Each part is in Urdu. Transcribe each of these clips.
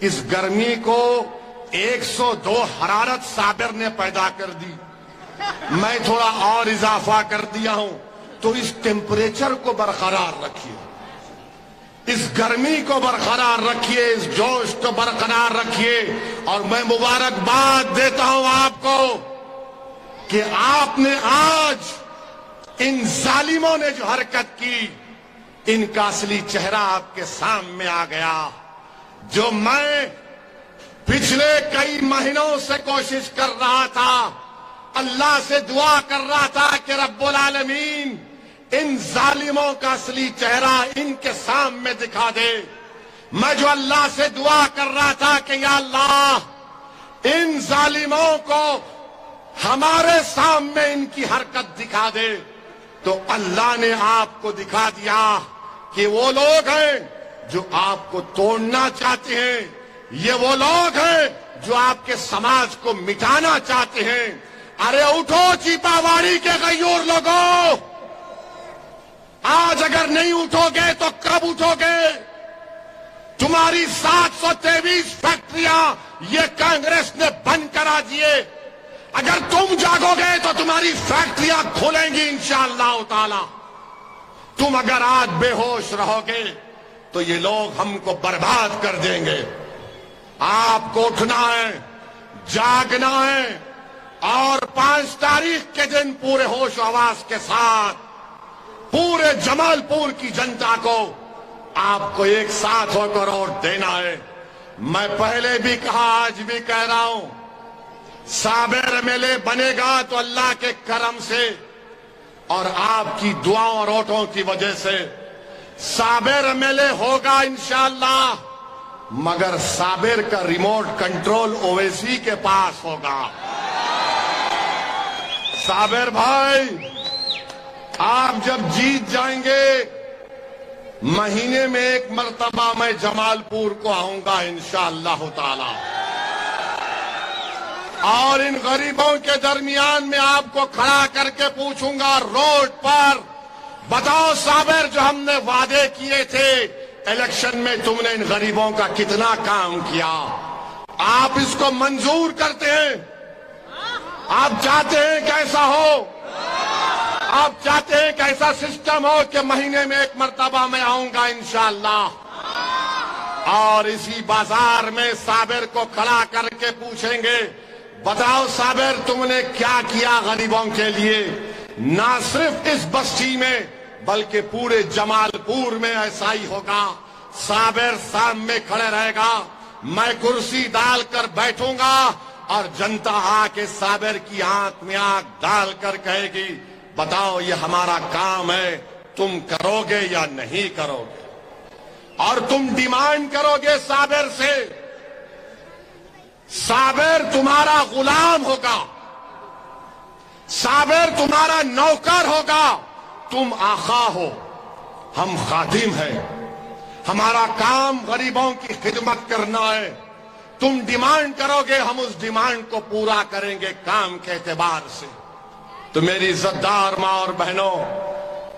اس گرمی کو 102 حرارت صابر نے پیدا کر دی، میں تھوڑا اور اضافہ کر دیا ہوں، تو اس ٹیمپریچر کو برقرار رکھیے، اس گرمی کو برقرار رکھیے، اس جوش کو برقرار رکھیے۔ اور میں مبارکباد دیتا ہوں آپ کو کہ آپ نے آج ان ظالموں نے جو حرکت کی، ان کا اصلی چہرہ آپ کے سامنے آ گیا۔ جو میں پچھلے کئی مہینوں سے کوشش کر رہا تھا، اللہ سے دعا کر رہا تھا کہ رب العالمین ان ظالموں کا اصلی چہرہ ان کے سامنے دکھا دے، میں جو اللہ سے دعا کر رہا تھا کہ یا اللہ ان ظالموں کو ہمارے سامنے ان کی حرکت دکھا دے، تو اللہ نے آپ کو دکھا دیا کہ وہ لوگ ہیں جو آپ کو توڑنا چاہتے ہیں، یہ وہ لوگ ہیں جو آپ کے سماج کو مٹانا چاہتے ہیں۔ ارے اٹھو چیپا واڑی کے غیور لوگوں، آج اگر نہیں اٹھو گے تو کب اٹھو گے؟ تمہاری 723 فیکٹریاں یہ کانگریس نے بند کرا دیے، اگر تم جاگو گے تو تمہاری فیکٹریاں کھولیں گی انشاءاللہ تعالی۔ تم اگر آج بے ہوش رہو گے تو یہ لوگ ہم کو برباد کر دیں گے۔ آپ کو اٹھنا ہے، جاگنا ہے، اور 5 تاریخ کے دن پورے ہوش و حواس کے ساتھ پورے جمال پور کی جنتا کو آپ کو ایک ساتھ ہو کر ووٹ دینا ہے۔ میں پہلے بھی کہا، آج بھی کہہ رہا ہوں، صابر ایم ایل اے بنے گا تو اللہ کے کرم سے اور آپ کی دعاؤں اور ووٹوں کی وجہ سے صابر ایم ایل اے ہوگا انشاءاللہ، مگر صابر کا ریموٹ کنٹرول اویسی کے پاس ہوگا۔ صابر بھائی، آپ جب جیت جائیں گے، مہینے میں 1 مرتبہ میں جمال پور کو آؤں گا انشاءاللہ تعالی، اور ان غریبوں کے درمیان میں آپ کو کھڑا کر کے پوچھوں گا روڈ پر، بتاؤ صابر جو ہم نے وعدے کیے تھے الیکشن میں، تم نے ان غریبوں کا کتنا کام کیا؟ آپ اس کو منظور کرتے ہیں؟ آپ چاہتے ہیں کیسا ہو؟ آپ چاہتے ہیں کہ ایسا سسٹم ہو کہ مہینے میں 1 مرتبہ میں آؤں گا انشاءاللہ، اور اسی بازار میں صابر کو کھڑا کر کے پوچھیں گے، بتاؤ صابر تم نے کیا کیا غریبوں کے لیے؟ نہ صرف اس بستی میں بلکہ پورے جمال پور میں ایسا ہی ہوگا۔ صابر سامنے کھڑے رہے گا، میں کرسی ڈال کر بیٹھوں گا، اور جنتا آ کے صابر کی آنکھ میں آنکھ ڈال کر کہے گی، بتاؤ یہ ہمارا کام ہے، تم کرو گے یا نہیں کرو گے؟ اور تم ڈیمانڈ کرو گے صابر سے، صابر تمہارا غلام ہوگا، صابر تمہارا نوکر ہوگا، تم آقا ہو، ہم خادم ہیں، ہمارا کام غریبوں کی خدمت کرنا ہے، تم ڈیمانڈ کرو گے، ہم اس ڈیمانڈ کو پورا کریں گے کام کے اعتبار سے۔ تو میری عزتدار ماں اور بہنوں،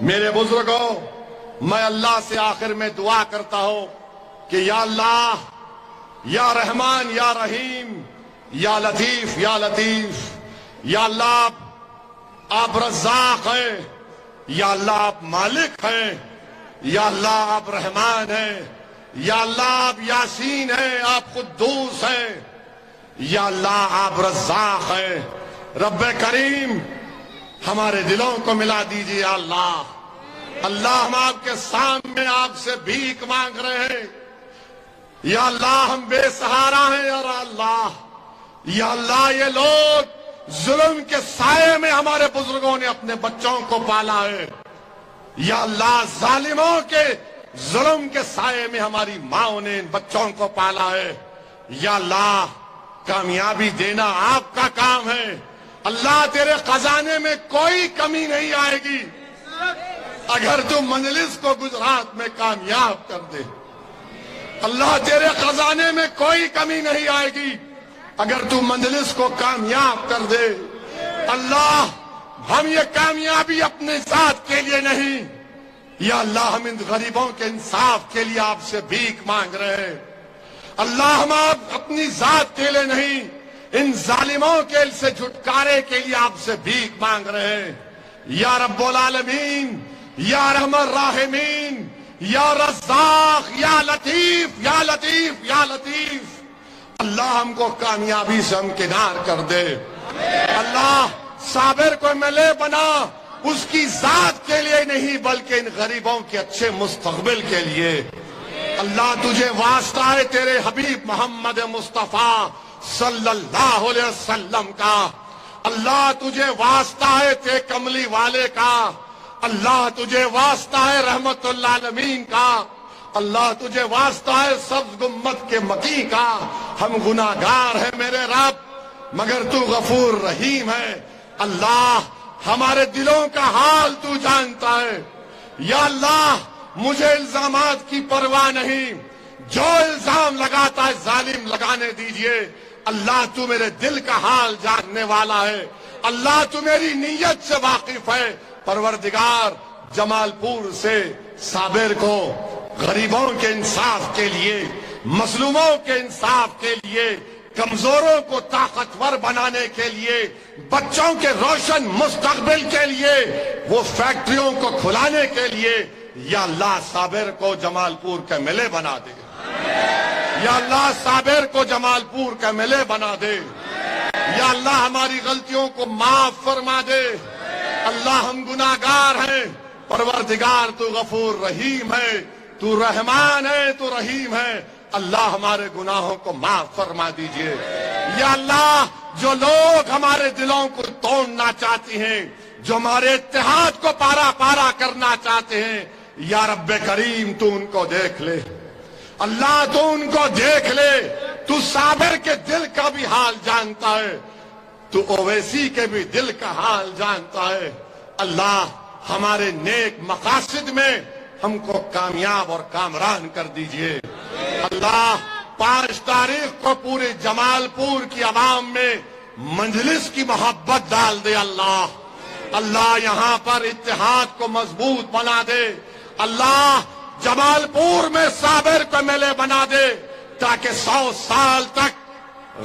میرے بزرگوں، میں اللہ سے آخر میں دعا کرتا ہوں کہ یا اللہ، یا رحمان یا رحیم، یا لطیف یا لطیف، یا اللہ آپ رزاق ہیں، یا اللہ آپ مالک ہیں، یا اللہ آپ رحمان ہیں، یا اللہ آپ یاسین ہیں، آپ قدوس ہیں، یا اللہ آپ رزاق ہیں۔ رب کریم ہمارے دلوں کو ملا دیجیے یا اللہ۔ اللہ ہم آپ کے سامنے آپ سے بھیک مانگ رہے ہیں، یا اللہ ہم بے سہارا ہیں، یا اللہ، یا اللہ یہ لوگ ظلم کے سائے میں ہمارے بزرگوں نے اپنے بچوں کو پالا ہے، یا اللہ ظالموں کے ظلم کے سائے میں ہماری ماں نے ان بچوں کو پالا ہے، یا اللہ کامیابی دینا آپ کا کام ہے، اللہ تیرے خزانے میں کوئی کمی نہیں آئے گی اگر تو مجلس کو گجرات میں کامیاب کر دے، اللہ تیرے خزانے میں کوئی کمی نہیں آئے گی اگر تو مجلس کو کامیاب کر دے۔ اللہ ہم یہ کامیابی اپنے ذات کے لیے نہیں، یا اللہ ہم ان غریبوں کے انصاف کے لیے آپ سے بھیک مانگ رہے ہیں۔ اللہ ہم آپ اپنی ذات کے لیے نہیں، ان ظالموں کے سے چھٹکارے کے لیے آپ سے بھیک مانگ رہے ہیں۔ یا رب العالمین، یا رحم الراحمین، یا رزاق، یا لطیف، یا لطیف، یا لطیف، اللہ ہم کو کامیابی سے ہمکنار کر دے۔ اللہ صابر کو ملے بنا، اس کی ذات کے لیے نہیں بلکہ ان غریبوں کے اچھے مستقبل کے لیے۔ اللہ تجھے واسطہ ہے تیرے حبیب محمد مصطفیٰ صلی اللہ علیہ وسلم کا، اللہ تجھے واسطہ ہے تیرے کملی والے کا، اللہ تجھے واسطہ ہے رحمت العالمین کا، اللہ تجھے واسطہ ہے سبز گنبد کے مکی کا۔ ہم گناہگار ہیں میرے رب، مگر تو غفور رحیم ہے۔ اللہ ہمارے دلوں کا حال تو جانتا ہے۔ یا اللہ مجھے الزامات کی پرواہ نہیں، جو الزام لگاتا ہے ظالم لگانے دیجئے۔ اللہ تو میرے دل کا حال جاننے والا ہے، اللہ تو میری نیت سے واقف ہے۔ پروردگار جمال پور سے صابر کو غریبوں کے انصاف کے لیے، مظلوموں کے انصاف کے لیے، کمزوروں کو طاقتور بنانے کے لیے، بچوں کے روشن مستقبل کے لیے، وہ فیکٹریوں کو کھلانے کے لیے، یا اللہ صابر کو جمال پور کا ملے بنا دے۔ یا اللہ صابر کو جمال پور کا ملے بنا دے۔ یا اللہ ہماری غلطیوں کو معاف فرما دے۔ اللہ ہم گناہگار ہیں، پروردگار تو غفور رحیم ہے، تو رحمان ہے، تو رحیم ہے۔ اللہ ہمارے گناہوں کو معاف فرما دیجئے۔ یا اللہ جو لوگ ہمارے دلوں کو توڑنا چاہتے ہیں، جو ہمارے اتحاد کو پارا پارا کرنا چاہتے ہیں، یا رب کریم تو ان کو دیکھ لے۔ اللہ تو ان کو دیکھ لے، تو صابر کے دل کا بھی حال جانتا ہے، تو اویسی کے بھی دل کا حال جانتا ہے۔ اللہ ہمارے نیک مقاصد میں ہم کو کامیاب اور کامران کر دیجئے۔ اللہ 5 تاریخ کو پورے جمال پور کی عوام میں مجلس کی محبت ڈال دے۔ اللہ اللہ یہاں پر اتحاد کو مضبوط بنا دے۔ اللہ جمال پور میں صابر کو ملے بنا دے، تاکہ 100 سال تک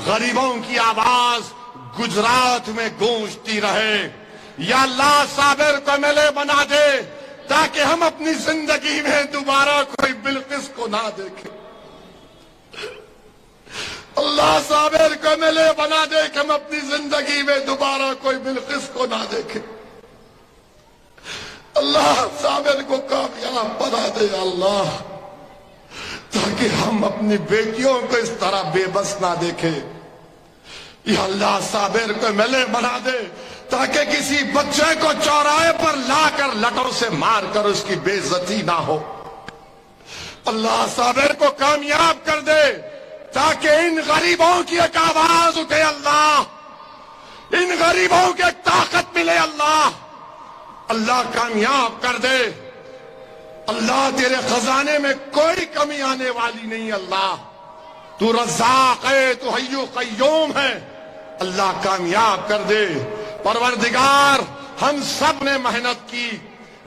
غریبوں کی آواز گجرات میں گونجتی رہے۔ یا اللہ صابر کو ملے بنا دے، تاکہ ہم اپنی زندگی میں دوبارہ کوئی بلقیس کو نہ دیکھیں۔ اللہ صابر کو ملے بنا دے کہ ہم اپنی زندگی میں دوبارہ کوئی بلقیس کو نہ دیکھیں۔ اللہ صابر کو کامیاب بنا دے اللہ، تاکہ ہم اپنی بیٹیوں کو اس طرح بے بس نہ دیکھیں۔ یا اللہ صابر کو ملے بنا دے، تاکہ کسی بچے کو چوراہے پر لا کر لٹوں سے مار کر اس کی بے عزتی نہ ہو۔ اللہ صابر کو کامیاب کر دے، تاکہ ان غریبوں کی ایک آواز اٹھے۔ اللہ ان غریبوں کی ایک طاقت ملے۔ اللہ اللہ کامیاب کر دے۔ اللہ تیرے خزانے میں کوئی کمی آنے والی نہیں۔ اللہ تو رزاق ہے، تو حی قیوم ہے۔ اللہ کامیاب کر دے۔ پروردگار ہم سب نے محنت کی،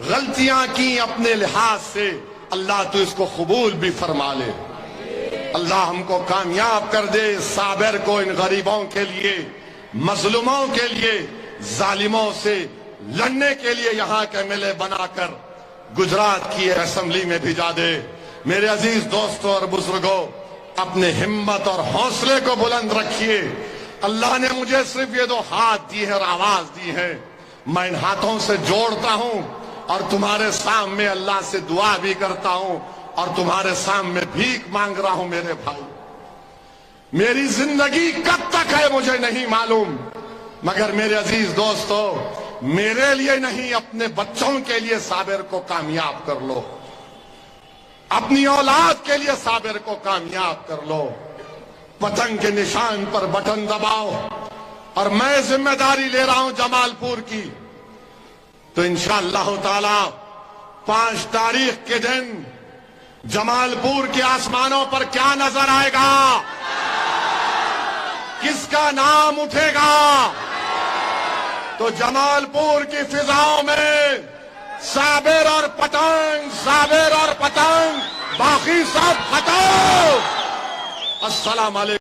غلطیاں کی اپنے لحاظ سے، اللہ تو اس کو قبول بھی فرما لے۔ اللہ ہم کو کامیاب کر دے، صابر کو ان غریبوں کے لیے، مظلوموں کے لیے، ظالموں سے لڑنے کے لیے یہاں کے ملے بنا کر گجرات کی اسمبلی میں بھیجا دے۔ میرے عزیز دوستوں اور بزرگوں، اپنے ہمت اور حوصلے کو بلند رکھیے۔ اللہ نے مجھے صرف یہ 2 ہاتھ دی ہے اور آواز دی ہے، میں ان ہاتھوں سے جوڑتا ہوں اور تمہارے سامنے اللہ سے دعا بھی کرتا ہوں اور تمہارے سامنے بھیک مانگ رہا ہوں۔ میرے بھائی، میری زندگی کب تک ہے مجھے نہیں معلوم، مگر میرے عزیز دوستو، میرے لیے نہیں، اپنے بچوں کے لیے صابر کو کامیاب کر لو، اپنی اولاد کے لیے صابر کو کامیاب کر لو۔ پتنگ کے نشان پر بٹن دباؤ، اور میں ذمہ داری لے رہا ہوں جمال پور کی، تو انشاءاللہ تعالی 5 تاریخ کے دن جمال پور کے آسمانوں پر کیا نظر آئے گا؟ کس کا نام اٹھے گا؟ تو جمال پور کی فضاؤں میں صابر اور پتنگ، صابر اور پتنگ، باقی سب ختم۔ السلام علیکم.